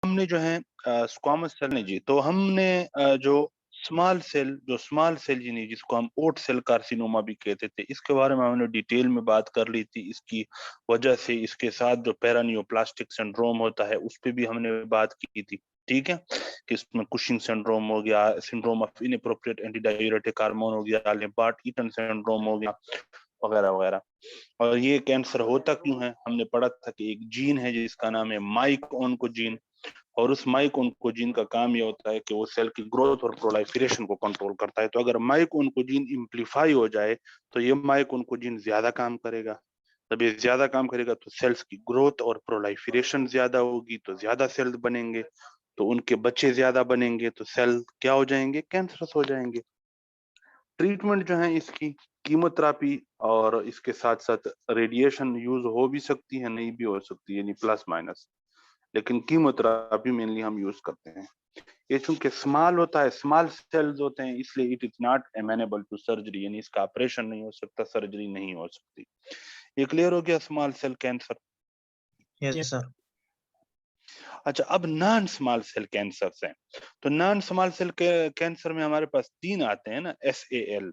हमने जो है स्क्वामस सेल नहीं जी, तो हमने जो स्मॉल सेल यानी जिसको हम ओट सेल कार्सिनोमा भी कहते थे, इसके बारे में हमने डिटेल में बात कर ली थी। इसकी वजह से इसके साथ जो पैरानियोप्लास्टिक सिंड्रोम होता है उस पे भी हमने बात की थी, ठीक है, कि इसमें कुशिंग सिंड्रोम हो गया, syndrome of inappropriate anti diuretic hormone हो गया, लेम्बार्ट ईटन सिंड्रोम हो गया, वगैरह वगैरह। और ये कैंसर होता क्यों है, हमने पढ़ा था कि एक जीन है जिसका नाम है माइक ऑन्कोजीन, और उस माइक ऑन्कोजीन का काम ये होता है कि वो सेल की ग्रोथ और प्रोलाइफरेशन को कंट्रोल करता है। तो अगर माइक ऑन्कोजीन इम्प्लीफाई हो जाए तो ये माइक ऑन्कोजीन ज्यादा काम करेगा। जब ये ज्यादा काम करेगा तो सेल्स की ग्रोथ और प्रोलाइफरेशन ज्यादा होगी, तो ज्यादा सेल्स बनेंगे, तो उनके बच्चे ज्यादा बनेंगे, तो सेल क्या हो जाएंगे, कैंसरस हो जाएंगे। ट्रीटमेंट जो है इसकी कीमोथेरेपी और इसके साथ साथ रेडिएशन यूज हो भी सकती है, नहीं भी हो सकती है, यानी प्लस माइनस, लेकिन कीमोथेरेपी मेनली हम यूज करते हैं। ये चूंकि स्मॉल होता है, स्मॉल सेल्स होते हैं, इसलिए it is not amenable to surgery, यानी इसका ऑपरेशन नहीं हो सकता, सर्जरी नहीं हो सकती। ये क्लियर हो गया small cell cancer. Yes sir. अच्छा, अब नॉन स्मॉल सेल कैंसर हैं। तो नॉन स्मॉल सेल कैंसर में हमारे पास 3 आते हैं ना, SAL।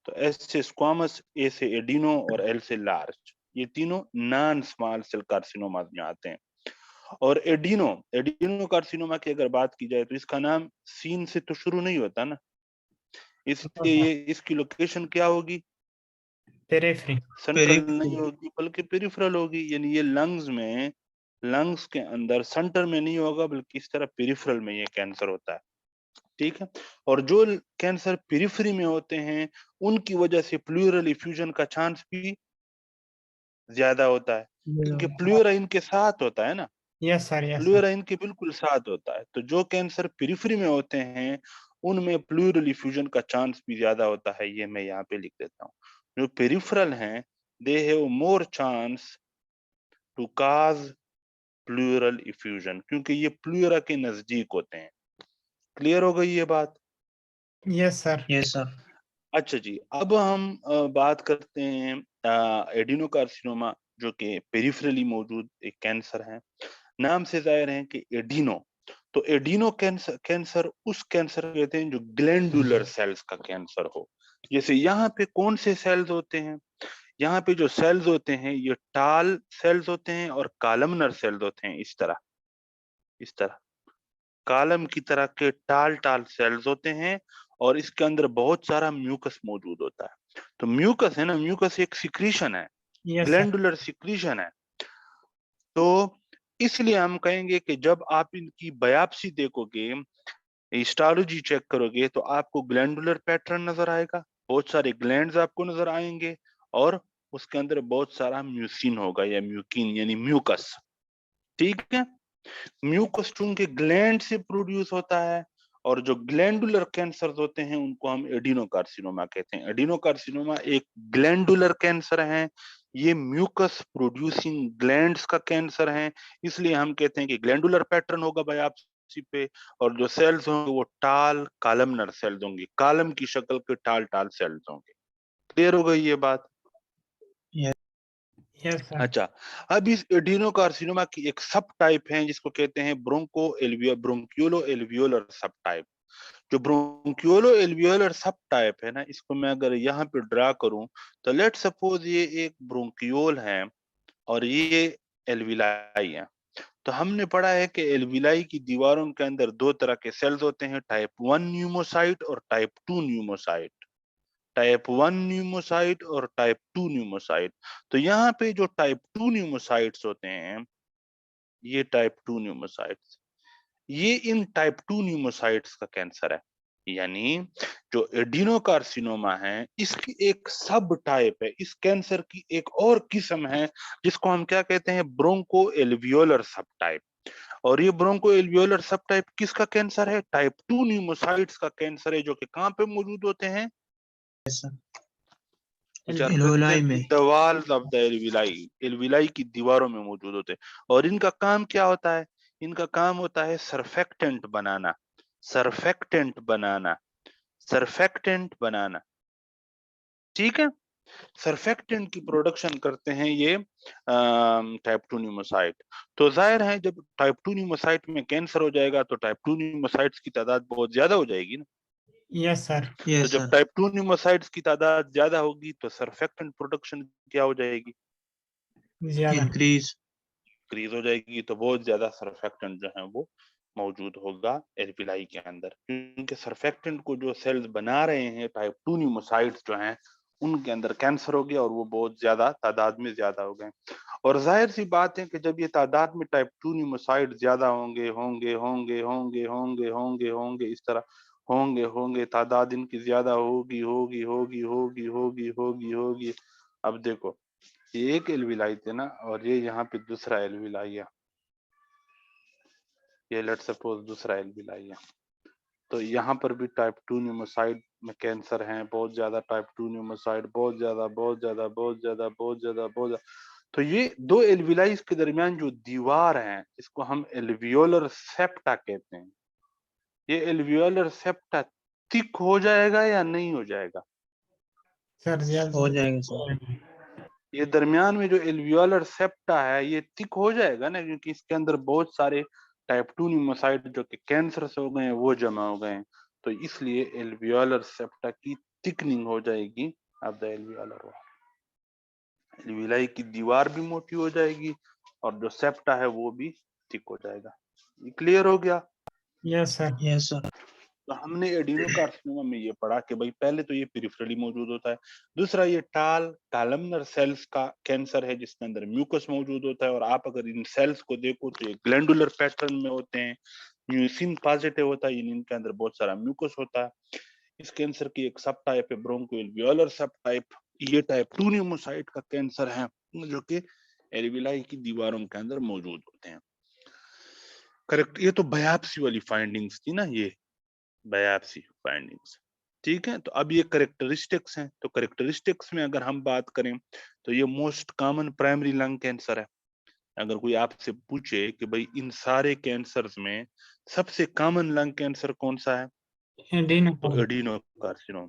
तो S से स्क्वामस, A से एडिनो और L से लार्ज, ये तीनों नॉन स्मॉल सेल कार्सिनोमा में आते हैं। और एडिनो कार्सिनोमा की अगर बात की जाए तो इसका नाम सीन से तो शुरू नहीं होता ना, इसलिए ये इसकी लोकेशन क्या होगी, पेरिफेरी। सेंट्रल नहीं होगी बल्कि पेरिफेरल होगी, यानी ये लंग्स के अंदर सेंटर में नहीं होगा, बल्कि इस तरह पेरिफेरल में ये कैंसर होता है, ठीक है। और जो कैंसर पेरिफेरी में होते हैं उनकी वजह से प्लूरल इफ्यूजन का चांस भी ज्यादा होता है, क्योंकि प्लूरा इनके साथ होता है ना, yes sir, yes sir. Pleura इनके बिल्कुल साथ होता है। तो जो कैंसर पेरिफेरी में होते हैं उनमें प्लूरल इफ्यूजन का चांस भी ज्यादा होता है, ये मैं यहाँ पे लिख देता हूँ। जो पेरिफेरल हैं, they have more chance to cause pleural effusion, क्योंकि ये प्लूरा के नजदीक होते हैं। क्लियर हो गई ये बात? Yes sir, yes sir. अच्छा जी, अब हम बात करते हैं एडिनोकार्सिनोमा, जो कि पेरिफेरली मौजूद एक कैंसर है। नाम से जाहिर है कि एडिनो, तो एडिनो कैंसर उस कैंसर कहते हैं जो ग्लैंडुलर सेल्स का कैंसर हो। जैसे यहाँ पे कौन से सेल्स होते हैं, यहाँ पे जो सेल्स होते हैं ये टाल सेल्स होते हैं और कॉलमनर सेल्स होते हैं, इस तरह कॉलम की तरह के टाल टाल सेल्स होते हैं, और इसके अंदर बहुत सारा म्यूकस मौजूद होता है। तो म्यूकस है ना, म्यूकस एक सिक्रीशन है, यस सर। ग्लैंडुलर सिक्रीशन है। तो इसलिए हम कहेंगे कि जब आप इनकी बायोप्सी देखोगे, हिस्टोलॉजी चेक करोगे, तो आपको ग्लैंडुलर पैटर्न नजर आएगा, बहुत सारे ग्लैंड्स आपको नजर आएंगे, और उसके अंदर बहुत सारा म्यूसिन होगा या म्यूकिन यानी म्यूकस, ठीक है। म्यूकस चूंकि ग्लैंड से प्रोड्यूस होता है, और जो ग्लैंडुलर कैंसर होते हैं उनको हम एडिनोकार्सिनोमा कहते हैं। एडिनोकार्सिनोमा एक ग्लैंडुलर कैंसर है, ये म्यूकस प्रोड्यूसिंग ग्लैंड्स का कैंसर है, इसलिए हम कहते हैं कि ग्लैंडुलर पैटर्न होगा बायोप्सी पे, और जो सेल्स होंगे वो टाल कॉलमनर सेल्स होंगे, कॉलम की शक्ल के टाल टाल सेल्स होंगे। क्लियर हो गई ये बात? Yes sir. अच्छा, अब इस एडिनोकार्सिनोमा की एक सब टाइप है जिसको कहते हैं ब्रोंकियोलो एल्वियोलर सब टाइप। जो ब्रोंकियोलो एल्वियोलर सब टाइप है ना, इसको मैं अगर यहाँ पे ड्रा करूं, तो लेट सपोज ये एक ब्रोंकियोल है और ये एल्विलाई है। तो हमने पढ़ा है कि एल्विलाई की दीवारों के अंदर दो तरह के सेल्स होते हैं, टाइप 1 न्यूमोसाइट और टाइप 2 न्यूमोसाइट। टाइप 1 न्यूमोसाइट और टाइप 2 न्यूमोसाइट। तो यहाँ पे जो टाइप 2 न्यूमोसाइट्स होते हैं, ये टाइप 2 न्यूमोसाइट्स, ये इन टाइप 2 न्यूमोसाइट्स का कैंसर है। यानी जो एडिनोकार्सिनोमा है इसकी एक सब टाइप है, इस कैंसर की एक और किस्म है जिसको हम क्या कहते हैं, ब्रोंको एल्वियोलर सब टाइप। और ये ब्रोंको एल्वियोलर सब टाइप किसका कैंसर है, टाइप 2 न्यूमोसाइट्स का कैंसर है, जो कि कहां पे मौजूद होते हैं, एल्वियोलाई में। दीवार ऑफ द एल्विलाई, एल्विलाई की दीवारों में मौजूद होते हैं। और इनका काम क्या होता है, इनका काम होता है सरफेक्टेंट बनाना, सरफेक्टेंट बनाना, सरफेक्टेंट बनाना, ठीक है। सर्फेक्टेंट की प्रोडक्शन करते हैं ये टाइप 2 न्यूमोसाइट। तो जाहिर है जब टाइप 2 न्यूमोसाइट में कैंसर हो जाएगा तो टाइप 2 न्यूमोसाइट्स की तादाद बहुत ज्यादा हो जाएगी ना। Yes sir. तो जब टाइप 2 न्यूमोसाइट्स की तादाद ज्यादा होगी तो सर्फेक्टेंट प्रोडक्शन क्या हो जाएगी? ज्यादा इंक्रीज हो जाएगी। तो बहुत ज्यादा सर्फेक्टेंट जो है वो मौजूद होगा एल्विलाई के अंदर, क्योंकि सर्फेक्टेंट को जो सेल्स बना रहे हैं टाइप 2 न्यूमोसाइट्स जो हैं उनके अंदर कैंसर हो गया और वो बहुत ज्यादा तादाद में ज्यादा हो गए। और जाहिर सी बात है कि जब ये तादाद में टाइप 2 न्यूमोसाइट ज्यादा होंगे होंगे होंगे होंगे होंगे होंगे होंगे इस तरह होंगे होंगे, तादाद इनकी ज्यादा होगी होगी होगी होगी होगी होगी होगी। अब देखो ये एक एल्विलाई थे ना, और ये यहाँ पे दूसरा एल्विलाई है, ये लेट्स सपोज दूसरा एल्विलाई है। तो यहाँ पर भी टाइप 2 न्यूमोसाइट में कैंसर है, बहुत ज्यादा टाइप 2 न्यूमोसाइट, बहुत ज्यादा बहुत ज्यादा बहुत ज्यादा बहुत ज्यादा बहुत ज्यादा। तो ये दो एल्विलाई के दरमियान जो दीवार है इसको हम एल्वियोलर सेप्टा कहते हैं। ये एल्वियोलर सेप्टा थिक हो जाएगा या नहीं हो जाएगा? सर, हो जाएगा सर। ये दरमियान में जो एल्वियोलर सेप्टा है ये थिक हो जाएगा ना, क्योंकि इसके अंदर बहुत सारे टाइप 2 न्यूमोसाइट जो कि कैंसर से हो गए हैं वो जमा हो गए हैं। तो इसलिए एल्वियोलर सेप्टा की थिकनिंग हो जाएगी। अब द एल्वियोलर वॉल, एल्वियोलाई की दीवार भी मोटी हो जाएगी और जो सेप्टा है वो भी थिक हो जाएगा। ये क्लियर हो गया? Yes sir. Yes sir. तो हमने एडिनोकार्सिनोमा में ये पढ़ा कि भाई पहले तो ये पेरिफेरली मौजूद होता है, दूसरा ये टाल कॉलमनर सेल्स का कैंसर है जिसके अंदर म्यूकस मौजूद होता है, और आप अगर इन सेल्स को देखो तो ये ग्लैंडुलर पैटर्न में होते हैं, म्यूसिन पॉजिटिव होता है, इनके अंदर बहुत सारा म्यूकस होता है। इस कैंसर की एक सब टाइप है ब्रोंकोएल्वियोलर सब टाइप। ये टाइप 2 न्यूमोसाइट का कैंसर है जो कि एल्विलाई की दीवारों के अंदर मौजूद होते हैं। करेक्ट। ये तो बायोप्सी वाली फाइंडिंग्स थी ना, ये बायोप्सी फाइंडिंग्स, ठीक है। तो अब ये करेक्टरिस्टिक्स हैं। तो करेक्टरिस्टिक्स में अगर हम बात करें तो ये most common primary lung cancer है। अगर कोई आपसे पूछे कि भाई इन सारे कैंसर्स में सबसे कॉमन लंग कैंसर कौन सा है, तो एडिनोकार्सिनोमा।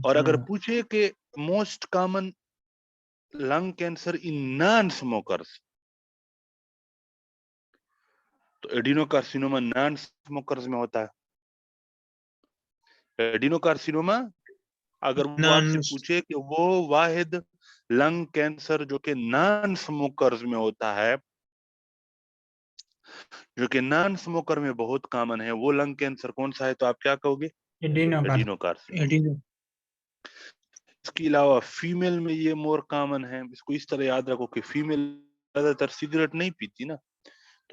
और अगर पूछे कि most common lung cancer in non smokers, तो एडिनोकार्सिनोमा नॉन स्मोकर्स में होता है। एडिनोकार्सिनोमा अगर वो आपसे पूछे कि वो वाहिद लंग कैंसर जो कि नॉन स्मोकर्स में होता है, जो कि नॉन स्मोकर में बहुत कॉमन है, वो लंग कैंसर कौन सा है, तो आप क्या कहोगे? एडिनोकार्सिनोमा। इसके अलावा फीमेल में ये मोर कॉमन है। इसको इस तरह याद रखो कि फीमेल ज्यादातर सिगरेट नहीं पीती ना,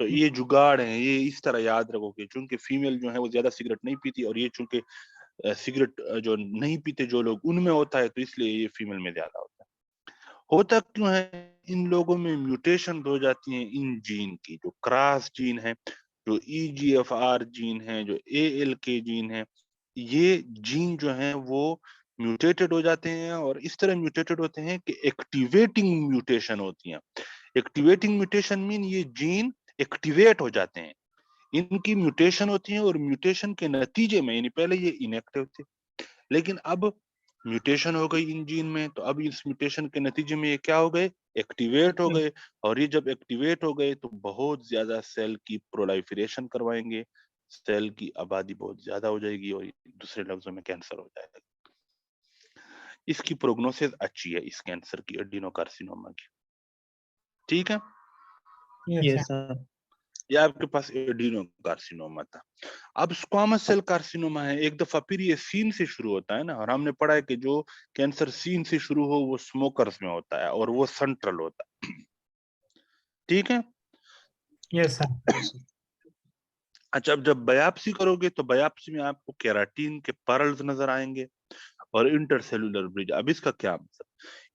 तो ये जुगाड़ है, ये इस तरह याद रखो कि चूंकि फीमेल जो है वो ज्यादा सिगरेट नहीं पीती, और ये चूंकि सिगरेट जो नहीं पीते जो लोग उनमें होता है, तो इसलिए ये फीमेल में ज्यादा होता है। होता क्यों है? इन लोगों में म्यूटेशन हो जाती है इन जीन की, जो क्रॉस जीन है, जो EGFR जीन है, जो ALK जीन है, ये जीन जो है वो म्यूटेटेड हो जाते हैं, और इस तरह म्यूटेटेड होते हैं कि एक्टिवेटिंग म्यूटेशन होती है। एक्टिवेटिंग म्यूटेशन मीन ये जीन एक्टिवेट हो जाते हैं, इनकी म्यूटेशन होती है, और म्यूटेशन के नतीजे में, यानी पहले ये इनएक्टिव थे लेकिन अब म्यूटेशन हो गई इन जीन में, तो अब इस म्यूटेशन के नतीजे में ये क्या हो गए? एक्टिवेट हो गए। और ये जब एक्टिवेट हो गए तो बहुत ज्यादा सेल की प्रोलाइफरेशन करवाएंगे, सेल की आबादी बहुत ज्यादा हो जाएगी, और दूसरे लफ्जों में कैंसर हो जाएगा। इसकी प्रोग्नोसिस अच्छी है इस कैंसर की, एडिनोकार्सिनोमा की, ठीक है। Yes sir. ये आपके पास एडिनोकार्सिनोमा था। अब स्क्वामस सेल कार्सिनोमा है। एक दफा फिर ये सीन से शुरू होता है ना, और हमने पढ़ा है कि जो कैंसर सीन से शुरू हो वो स्मोकर्स में होता है और वो सेंट्रल होता है, ठीक है। Yes sir. अच्छा, अब जब बायोप्सी करोगे तो बायोप्सी में आपको केराटिन के पर्ल्स नजर आएंगे और इंटरसेलुलर ब्रिज। अब इसका क्या मतलब?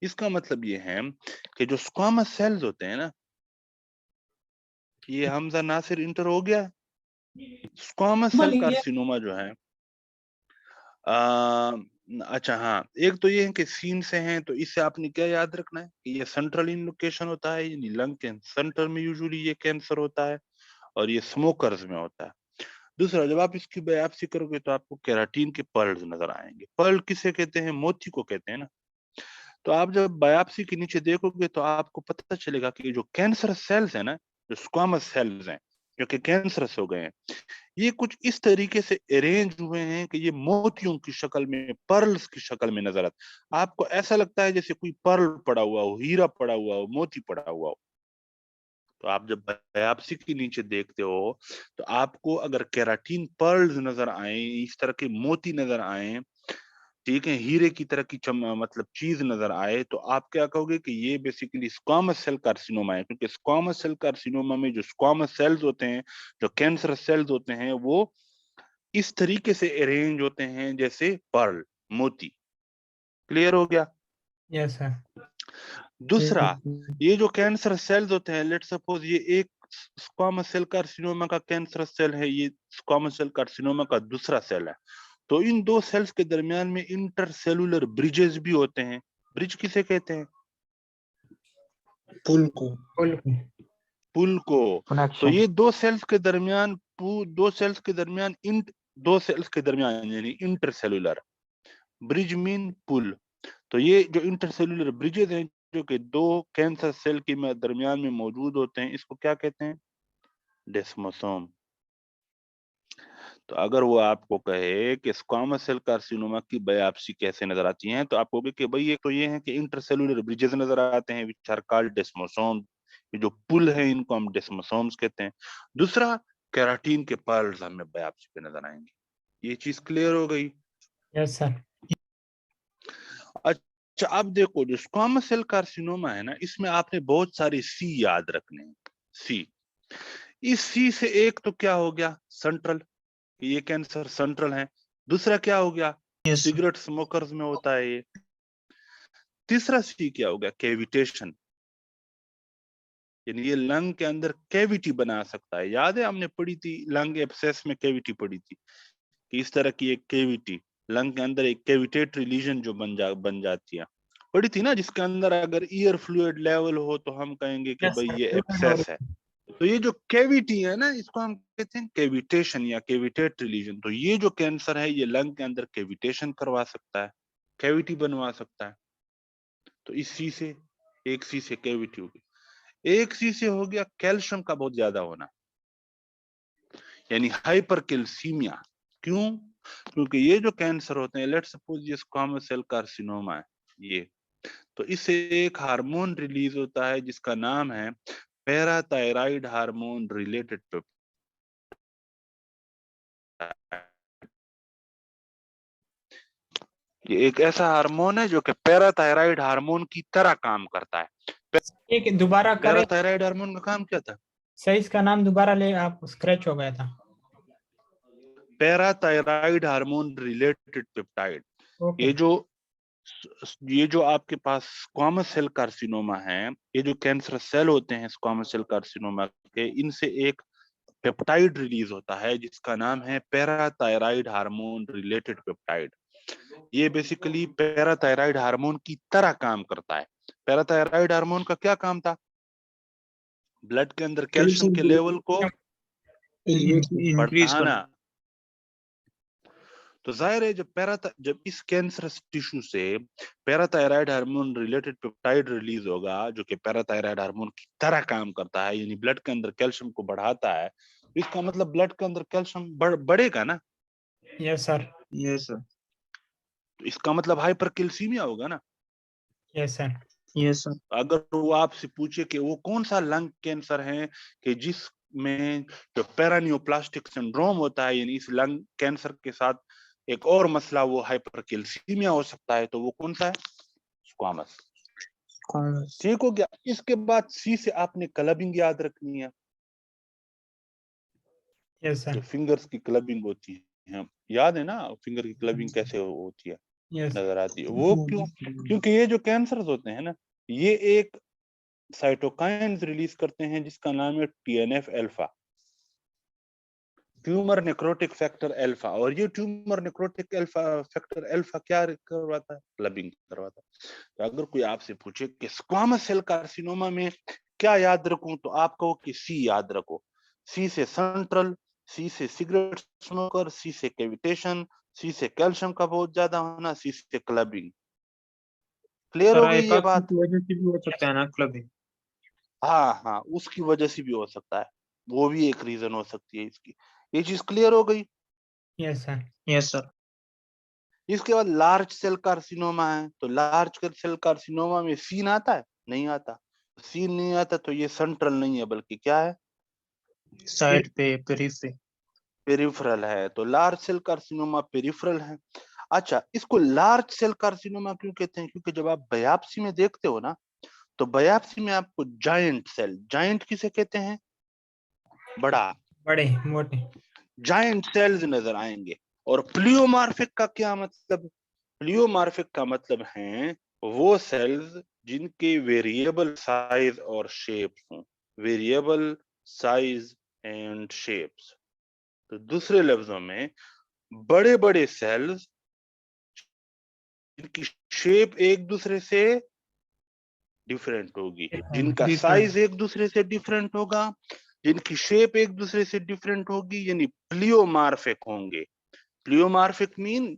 इसका मतलब ये है कि जो स्क्वामस सेल्स होते हैं ना, ये हमजा नासिर इंटर हो गया। स्क्वामस सेल कार्सिनोमा जो है अच्छा हाँ, एक तो ये है कि सीन से हैं, तो इससे आपने क्या याद रखना है कि ये सेंट्रल इन लोकेशन होता है, यानी लंग के सेंटर में यूजुअली ये कैंसर होता है, और ये स्मोकर्स में होता है। दूसरा, जब आप इसकी बायोप्सी करोगे तो आपको केराटिन के पर्ल्स नजर आएंगे। पर्ल किसे कहते हैं? मोती को कहते हैं ना। तो आप जब बायोप्सी के नीचे देखोगे तो आपको पता चलेगा कि जो कैंसर सेल्स है ना, जो स्क्वामस सेल्स हैं जो कि कैंसरस हो गए हैं, ये कुछ इस तरीके से अरेंज हुए हैं कि ये मोतियों की शक्ल में, पर्ल्स की शक्ल में नजर आता। आपको ऐसा लगता है जैसे कोई पर्ल पड़ा हुआ हो, हीरा पड़ा हुआ हो, मोती पड़ा हुआ हो। तो आप जब बायोप्सी के नीचे देखते हो तो आपको अगर केराटिन पर्ल्स नजर आए, इस तरह के मोती नजर आए, ठीक है, हीरे की तरह की मतलब चीज नजर आए, तो आप क्या कहोगे कि ये बेसिकली स्क्वामस सेल कार्सिनोमा है। क्योंकि स्क्वामस सेल कार्सिनोमा में जो स्क्वामस सेल्स होते हैं, जो कैंसर सेल्स होते हैं, वो इस तरीके से अरेंज होते हैं जैसे पर्ल, मोती। क्लियर हो गया? Yes sir. दूसरा, ये जो कैंसर सेल्स होते हैं, लेट सपोज ये एक स्क्वामस सेल कार्सिनोमा का कैंसर सेल है, ये स्क्वामस सेल कार्सिनोमा का दूसरा सेल है। तो इन दो सेल्स के दरमियान में इंटरसेलुलर ब्रिजेस भी होते हैं। ब्रिज किसे कहते हैं? पुल को, पुल को। तो कनेक्शन। ये दो सेल्स के दरमियान, दो सेल्स के दरमियान दो सेल्स के दरमियान यानी इंटरसेलुलर ब्रिज मीन पुल। तो ये जो इंटरसेलुलर ब्रिजेस हैं जो कि दो कैंसर सेल के दरमियान में मौजूद होते हैं, इसको क्या कहते हैं? डेस्मोसोम। तो अगर वो आपको कहे कि स्क्वामस सेल कार्सिनोमा की बायोप्सी कैसे नजर आती है, तो आप कहोगे कि भाई एक तो ये है कि इंटरसेलुलर ब्रिजेस नजर आते हैं विच आर कॉल्ड डेस्मोसोम। ये जो पुल है इनको हम डेस्मोसोम्स कहते हैं। दूसरा, केराटिन के पर्ल्स हमें बायोप्सी पे नजर आएंगे। ये चीज क्लियर हो गई? Yes sir. अच्छा, अब देखो जो स्क्वामस सेल कार्सिनोमा है ना, इसमें आपने बहुत सारे सी याद रखने हैं। सी, इस सी से एक तो क्या हो गया? सेंट्रल, ये कैंसर सेंट्रल है। दूसरा क्या हो गया? यस सिगरेट स्मोकर्स में होता है ये। तीसरा सी क्या हो गया? कैविटेशन, यानी ये लंग के अंदर कैविटी बना सकता है। याद है हमने पढ़ी थी लंग एब्सेस में, कैविटी पढ़ी थी कि इस तरह की एक कैविटी लंग के अंदर, एक कैविटेटरी लीजन जो बन जाती है, पढ़ी थी ना, जिसके अंदर अगर ईयर फ्लूइड लेवल हो तो हम कहेंगे कि यस भाई ये सर। एब्सेस है। तो ये जो कैविटी है ना, इसको हम कहते हैं कैविटेशन या कैविटेटरी लीजन। तो ये जो कैंसर है ये लंग के अंदर कैविटेशन करवा सकता है, कैविटी बनवा सकता है। तो इस सी से, एक सी से कैविटी होगी। एक सी से हो गया कैल्शियम का बहुत ज्यादा होना, यानी हाइपरकैल्सीमिया। क्यों? क्योंकि ये जो कैंसर होते हैं, लेट्स सपोज ये स्क्वामस सेल कार्सिनोमा है ये, तो इससे एक हार्मोन रिलीज होता है जिसका नाम है पैराथायराइड हार्मोन रिलेटेड पेप्टाइड। ये एक ऐसा हार्मोन है जो कि पैराथायराइड हार्मोन की तरह काम करता है। एक दोबारा करें पैराथायराइड हार्मोन का काम क्या था? सही, इसका नाम दोबारा ले, आप स्क्रैच हो गया था। Parathyroid hormone related peptide. Okay. ये जो आपके पास स्क्वामस सेल कार्सिनोमा है, ये जो कैंसर सेल होते हैं स्क्वामस सेल कार्सिनोमा के, इनसे एक पेप्टाइड रिलीज होता है जिसका नाम है पैराथायराइड हार्मोन रिलेटेड पेप्टाइड। ये बेसिकली पैराथायराइड हार्मोन की तरह काम करता है। पैराथायराइड हार्मोन का क्या काम था? ब्लड के अंदर कैल्शियम के लेवल को इंक्रीज बढ़ाना। करना। तो जाहिर है जब इस कैंसर टिश्यू से parathyroid hormone related peptide release होगा जो कि पैराथायराइड हार्मोन की तरह काम करता है, यानी ब्लड के अंदर कैल्शियम को बढ़ाता है, तो इसका मतलब ब्लड के अंदर कैल्शियम बढ़ेगा ना। Yes sir. Yes sir. तो इसका मतलब हाइपरकैल्सीमिया होगा ना। Yes sir. Yes sir. अगर वो आपसे पूछे कि वो कौन सा लंग कैंसर है कि जिसमें जो पैरानियोप्लास्टिक सिंड्रोम होता है, यानी इस लंग कैंसर के साथ एक और मसला वो हाइपरकैल्सीमिया हो सकता है, तो वो कौन सा है? स्क्वामस। कॉमर्स। ठीक हो गया। इसके बाद सी से आपने क्लबिंग याद रखनी है, यस जो सर। फिंगर्स की क्लबिंग होती है, याद है ना फिंगर की क्लबिंग कैसे होती है, यस। नजर आती है वो। क्यों? क्योंकि ये जो कैंसर होते हैं ना, ये एक साइटोकाइन्स रिलीज करते हैं जिसका नाम है TNF alpha, tumour necrotic factor alpha. और ये tumour necrotic alpha factor alpha क्या करवाता है? क्लबिंग करवाता है। तो अगर कोई आपसे पूछे कि स्क्वामस सेल कार्सिनोमा में क्या याद रखूं, तो आप कहो कि सी याद रखो। सी से सेंट्रल, सी से सिगरेट स्मोकर, सी से कैविटेशन, सी से कैल्शियम का बहुत ज्यादा होना, सी से क्लबिंग। क्लियर सर हो गई ये बात? की वजह से भी हो सकता है ना क्लबिंग। हाँ हाँ, उसकी वजह से भी हो सकता है, वो भी एक रीजन हो सकती है इसकी। ये चीज क्लियर हो गई? Yes sir. Yes sir. इसके बाद लार्ज सेल कार्सिनोमा है, तो लार्ज सेल कार्सिनोमा में सीन आता है? नहीं आता। सीन नहीं आता तो ये सेंट्रल नहीं है, बल्कि क्या है? साइड पे पेरिफेरी। पेरिफेरल है। तो लार्ज सेल कार्सिनोमा पेरिफेरल है। अच्छा, इसको लार्ज सेल कार्सिनोमा क्यों कहते हैं? क्योंकि जब आप बायोप्सी में देखते हो ना, तो बायोप्सी में आपको जायंट सेल, जायंट किसे कहते हैं? बड़ा, बड़े मोटे। जायंट सेल्स नजर आएंगे। और प्लियोमार्फिक का क्या मतलब? प्लियोमार्फिक का मतलब है वो सेल्स जिनके वेरिएबल साइज और शेप्स हों, वेरिएबल साइज एंड शेप्स। तो दूसरे लफ्जों में, बड़े बड़े सेल्स जिनकी शेप एक दूसरे से डिफरेंट होगी, जिनका साइज एक दूसरे से डिफरेंट होगा, जिनकी शेप एक दूसरे से डिफरेंट होगी, यानी प्लियोमार्फिक होंगे। प्लियोमार्फिक मीन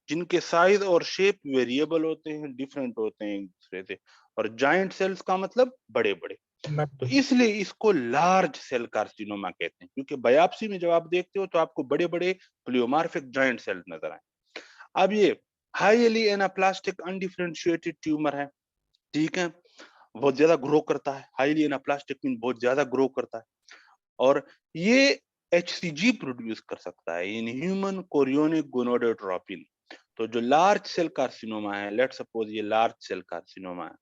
जिनके साइज और शेप वेरिएबल होते हैं, डिफरेंट होते हैं एक दूसरे से। और जायंट सेल्स का मतलब बड़े बड़े। तो इसलिए इसको लार्ज सेल कार्सिनोमा कहते हैं, क्योंकि बायोप्सी में जब आप देखते हो तो आपको बड़े बड़े प्लियोमार्फिक जायंट सेल्स नजर आए। अब ये हाईली एनाप्लास्टिक अनडिफरेंशिएटेड ट्यूमर है, ठीक है, बहुत ज्यादा ग्रो करता है। हाईली एनाप्लास्टिक मीन बहुत ज्यादा ग्रो करता है, और ये HCG प्रोड्यूस कर सकता है, इन ह्यूमन कोरियोनिक गोनोडोट्रोपिन। तो जो लार्ज सेल कार्सिनोमा है, लेट्स सपोज ये लार्ज सेल कार्सिनोमा है,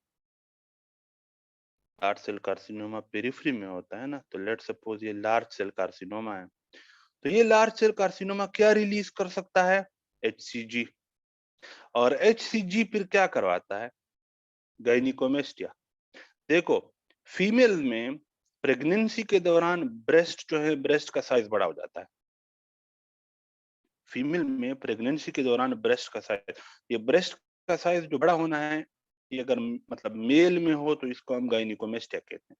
लार्ज सेल कार्सिनोमा पेरिफेरी में होता है ना, तो लेट्स सपोज ये लार्ज सेल कार्सिनोमा है। तो ये लार्ज सेल कार्सिनोमा क्या रिलीज कर सकता है? HCG। और HCG फिर क्या करवाता है? गायनिकोमेस्टिया। देखो, फीमेल में प्रेगनेंसी के दौरान ब्रेस्ट जो है, ब्रेस्ट का साइज बड़ा हो जाता है। फीमेल में प्रेगनेंसी के दौरान ब्रेस्ट का साइज, ये ब्रेस्ट का साइज जो बड़ा होना है, ये अगर मतलब मेल में हो तो इसको हम गायनिकोमेस्टिया कहते हैं।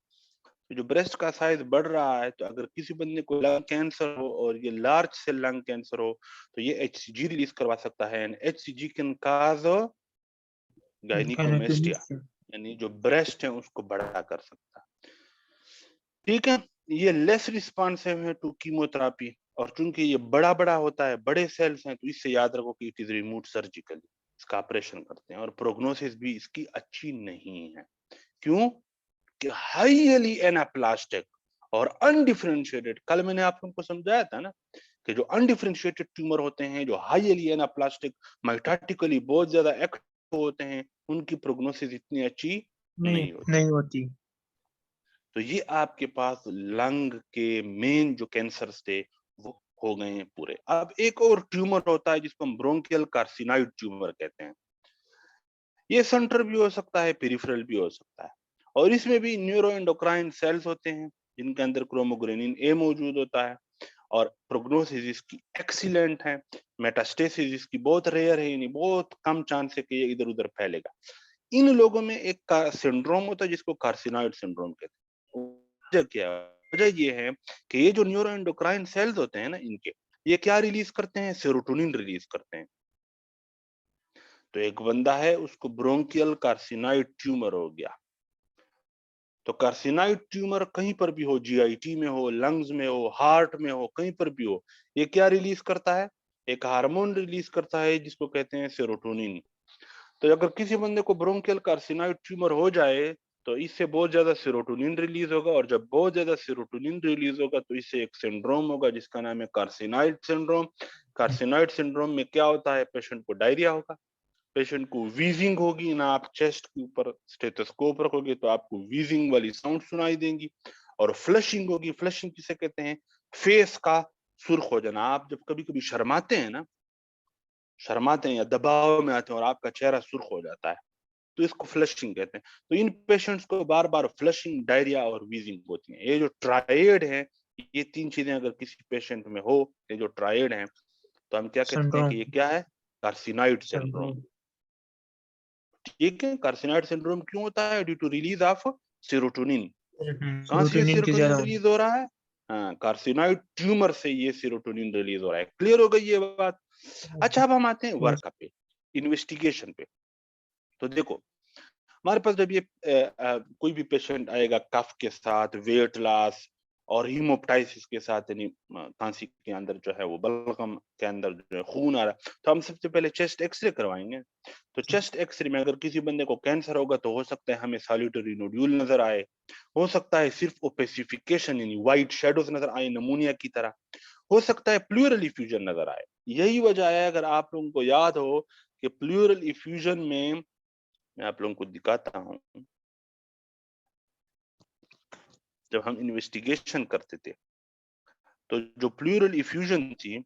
तो जो ब्रेस्ट का साइज बढ़ रहा है, तो अगर किसी बंदे को लंग कैंसर हो और ये लार्ज सेल लंग कैंसर हो, तो ये HCG रिलीज करवा सकता है, and HCG can cause gynaecomastia, यानी जो ब्रेस्ट है उसको बड़ा कर सकता है। ठीक है, ये लेस रिस्पॉन्सिव है टू कीमोथेरेपी, और चूंकि ये बड़ा बड़ा होता है, बड़े सेल्स हैं, तो इससे याद रखो कि इट इज रिमूव सर्जिकली, इसका ऑपरेशन करते हैं, और प्रोग्नोसिस भी इसकी अच्छी नहीं है। क्यों? कि हाईली एनाप्लास्टिक और अनडिफरेंशिएटेड, कल मैंने आप लोगों को समझाया था ना कि जो अनडिफरेंशिएटेड ट्यूमर होते हैं, जो हाईली एनाप्लास्टिक, माइटोटिकली बहुत ज्यादा एक्टिव होते हैं, उनकी प्रोग्नोसिस इतनी अच्छी नहीं होती। तो ये आपके पास लंग के मेन जो कैंसर्स थे वो हो गए हैं पूरे। अब एक और ट्यूमर होता है जिसको हम ब्रोंकियल कार्सिनॉइड ट्यूमर कहते हैं। ये सेंट्रल भी हो सकता है, पेरिफेरल भी हो सकता है, और इसमें भी न्यूरोएंडोक्राइन सेल्स होते हैं जिनके अंदर क्रोमोग्रेनिन ए मौजूद होता है, और प्रोग्नोसिस इसकी एक्सीलेंट है। मेटास्टेसिस इसकी बहुत रेयर है, यानी बहुत कम चांस है कि ये इधर उधर फैलेगा। इन लोगों में एक का सिंड्रोम होता है जिसको कार्सिनॉइड सिंड्रोम कहते हैं। वजह क्या है? वजह ये है कि ये जो न्यूरोएंडोक्राइन सेल्स होते हैं ना, इनके ये क्या रिलीज करते हैं? सेरोटोनिन रिलीज करते हैं। तो एक बंदा है, उसको ब्रोंकियल कार्सिनॉइड ट्यूमर हो गया। तो कार्सिनॉइड ट्यूमर कहीं पर भी हो, GIT में हो, लंग्स में हो, हार्ट में हो, कहीं पर भी हो, ये क्या रिलीज करता है? एक हार्मोन रिलीज करता है जिसको कहते हैं सेरोटोनिन। तो अगर किसी बंदे को ब्रोंकियल कार्सिनॉइड ट्यूमर हो जाए, तो इससे बहुत ज्यादा सेरोटोनिन रिलीज होगा, और जब बहुत ज्यादा सेरोटोनिन रिलीज होगा तो इससे एक सिंड्रोम होगा जिसका नाम है कार्सिनॉइड सिंड्रोम। कार्सिनॉइड सिंड्रोम में क्या होता है? पेशेंट को डायरिया होगा, पेशेंट को वीजिंग होगी ना, आप चेस्ट के ऊपर स्टेथोस्कोप रखोगे तो आपको वीजिंग वाली साउंड सुनाई देंगी, और फ्लशिंग होगी। फ्लशिंग किसे कहते हैं? फेस का सुर्ख हो जाना। आप जब कभी कभी शर्माते हैं ना, शर्माते हैं या दबाव में आते हैं और आपका चेहरा सुर्ख हो जाता है, तो इसको फ्लशिंग कहते हैं। तो इन पेशेंट्स को बार बार फ्लशिंग, डायरिया और वीजिंग होती है। ये जो ट्रायड है, ये तीन चीजें अगर किसी पेशेंट में हो, ये जो ट्रायड है, तो हम क्या कहते हैं कि ये क्या है? Carcinoid syndrome. ठीक है, कार्सिनॉइड सिंड्रोम क्यों होता है? Due to release of serotonin. कहां से ये सेरोटोनिन रिलीज हो रहा है? हाँ, कार्सिनॉइड ट्यूमर से ये सेरोटोनिन रिलीज हो रहा है। क्लियर हो गई ये बात? अच्छा, अब हम आते हैं वर्क पे, इन्वेस्टिगेशन पे। तो देखो, हमारे पास जब ये कोई भी पेशेंट आएगा कफ के साथ, वेट लॉस और हीमोप्टाइसिस के साथ, यानी खांसी के अंदर जो है वो बलगम के अंदर जो है खून आ रहा है, तो हम सबसे पहले चेस्ट एक्सरे करवाएंगे। तो चेस्ट एक्सरे में अगर किसी बंदे को कैंसर होगा तो हो सकता है हमें सॉलिटरी नोड्यूल नजर आए, हो सकता है सिर्फ ओपेसिफिकेशन यानी व्हाइट शेडोज नजर आए नमूनिया की तरह, हो सकता है प्लूरल इफ्यूजन नजर आए। यही वजह है, अगर आप लोगों को याद हो कि प्लूरल इफ्यूजन में, मैं आप लोगों को दिखाता हूं, जब हम इन्वेस्टिगेशन करते थे तो जो प्लूरल इफ्यूजन थी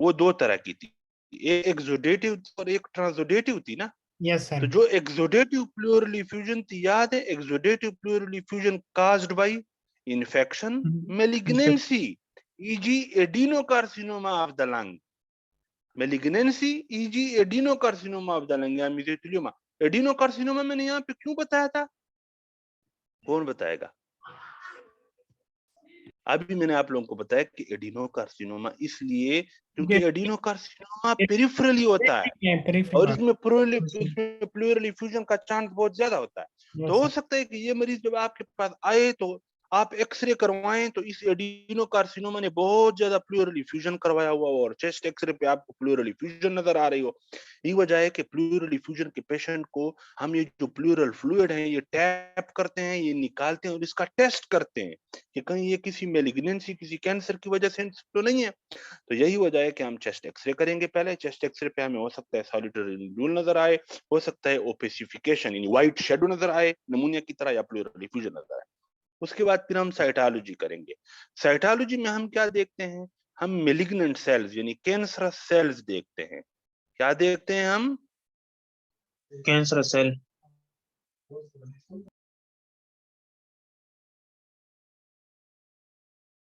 वो दो तरह की थी, एक एक्सोडेटिव और एक ट्रांसोडेटिव थी ना। Yes, तो sir. जो एक्सोडेटिव प्लूरल इफ्यूजन थी, याद है exudative pleural effusion caused by infection, malignancy, eg adenocarcinoma of the lung, malignancy eg adenocarcinoma of the lung या मेसोथेलियोमा। एडिनोकार्सिनोमा मैंने यहाँ पे क्यों बताया था, कौन बताएगा? अभी मैंने आप लोगों को बताया कि एडिनोकार्सिनोमा इसलिए क्योंकि एडिनोकार्सिनोमा पेरिफेरली होता है और इसमें प्लूरल इफ्यूजन का चांस बहुत ज्यादा होता है। तो हो सकता है कि ये मरीज जब आपके पास आए तो आप एक्सरे करवाएं तो इस एडिनोकार्सिनोमा ने बहुत ज्यादा प्लूरल इफ्यूजन करवाया हुआ हो और चेस्ट एक्सरे पे आपको प्लूरल इफ्यूजन नजर आ रही हो। यही वजह है कि प्लूरल इफ्यूजन के पेशेंट को हम ये जो प्लूरल फ्लूइड है ये टैप करते हैं, ये निकालते हैं और इसका टेस्ट करते हैं कि कहीं ये किसी मैलिग्नेंसी, किसी कैंसर की वजह से तो नहीं है। तो यही वजह है कि हम चेस्ट एक्सरे करेंगे पहले। चेस्ट एक्सरे पे हमें हो सकता है सॉलिटरी नोड्यूल नजर आए, हो सकता है ओपेसिफिकेशन यानी व्हाइट शेडो नजर आए नमूनिया की तरह या प्लूरल इफ्यूजन नजर आए। उसके बाद फिर हम साइटोलॉजी करेंगे। साइटोलॉजी में हम क्या देखते हैं, हम मैलिग्नेंट सेल्स यानी कैंसरस सेल्स देखते हैं। क्या देखते हैं हम? Cancer cell.